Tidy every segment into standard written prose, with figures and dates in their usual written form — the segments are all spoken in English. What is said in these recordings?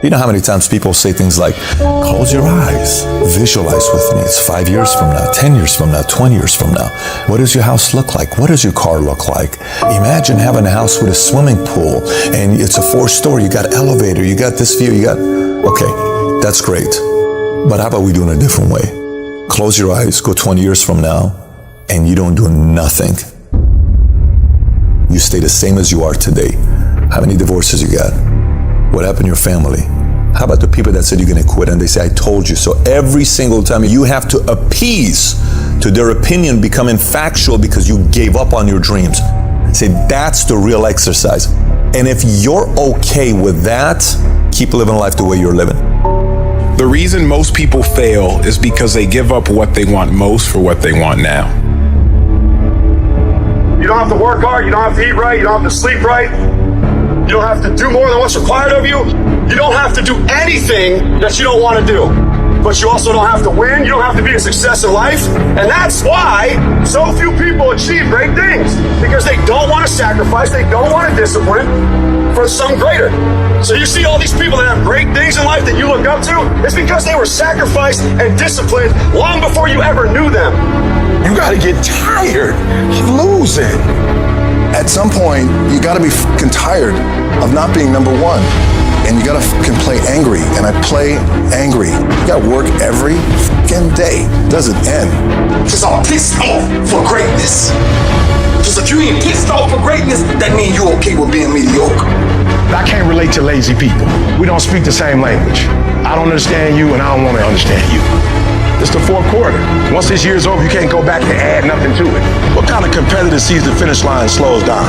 You know how many times people say things like, close your eyes, visualize with me. It's 5 years from now, 10 years from now, 20 years from now. What does your house look like? What does your car look like? Imagine having a house with a swimming pool and it's a 4-story, you got elevator, you got this view, okay, that's great. But how about we do it a different way? Close your eyes, go 20 years from now, and you don't do nothing. You stay the same as you are today. How many divorces you got? What happened to your family? How about the people that said you're gonna quit and they say, I told you so? Every single time you have to appease to their opinion becoming factual because you gave up on your dreams. Say, that's the real exercise. And if you're okay with that, keep living life the way you're living. The reason most people fail is because they give up what they want most for what they want now. You don't have to work hard, you don't have to eat right, you don't have to sleep right. You don't have to do more than what's required of you. You don't have to do anything that you don't want to do. But you also don't have to win. You don't have to be a success in life. And that's why so few people achieve great things. Because they don't want to sacrifice, they don't want to discipline for something greater. So you see all these people that have great things in life that you look up to, it's because they were sacrificed and disciplined long before you ever knew them. You gotta get tired of losing. At some point, you gotta be fucking tired of not being number one. And you gotta fucking play angry. And I play angry. You gotta work every fucking day. It doesn't end. Because I'm pissed off for greatness. Because if you ain't pissed off for greatness, that means you're okay with being mediocre. I can't relate to lazy people. We don't speak the same language. I don't understand you and I don't want to understand you. It's the fourth quarter. Once this year's over, you can't go back and add nothing to it. What kind of competitor sees the finish line and slows down?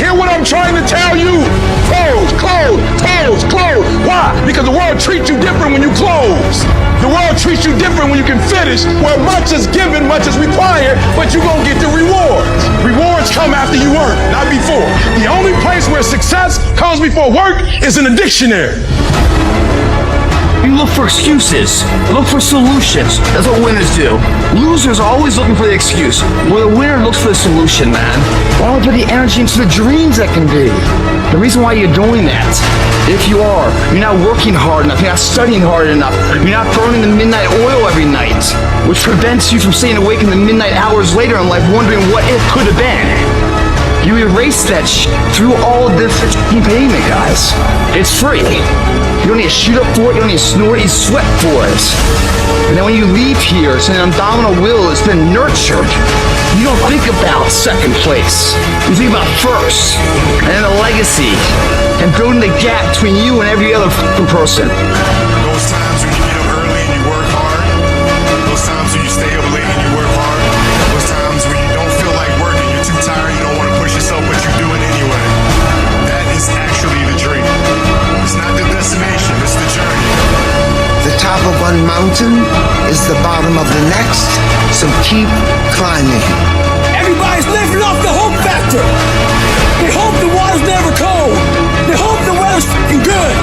Hear what I'm trying to tell you? Close, close, close, close. Why? Because the world treats you different when you close. The world treats you different when you can finish, where much is given, much is required, but you're going to get the rewards. Rewards come after you work, not before. The only place where success comes before work is in the dictionary. You look for excuses. Look for solutions. That's what winners do. Losers are always looking for the excuse. Well, the winner looks for the solution, man. Why don't we put the energy into the dreams that can be? The reason why you're doing that, if you are, you're not working hard enough, you're not studying hard enough, you're not burning the midnight oil every night, which prevents you from staying awake in the midnight hours later in life wondering what it could have been. You erase that through all of this payment, guys. It's free. You don't need to shoot up for it, you don't need to snore it, you sweat for it. And then when you leave here, it's an abdominal will that's been nurtured. You don't think about second place. You think about first, and then the legacy, and building the gap between you and every other person. Those times when you get up early and you work hard, those times when you stay up late and you work hard, those times when you don't feel like working, you're too tired, you don't want to push yourself, but you do it anyway. That is actually the dream. It's not the destination, it's the journey. The top of one mountain is the bottom of the next, so keep climbing. Everybody's living off the hope factor. They hope the water's never cold. They hope the weather's fucking good.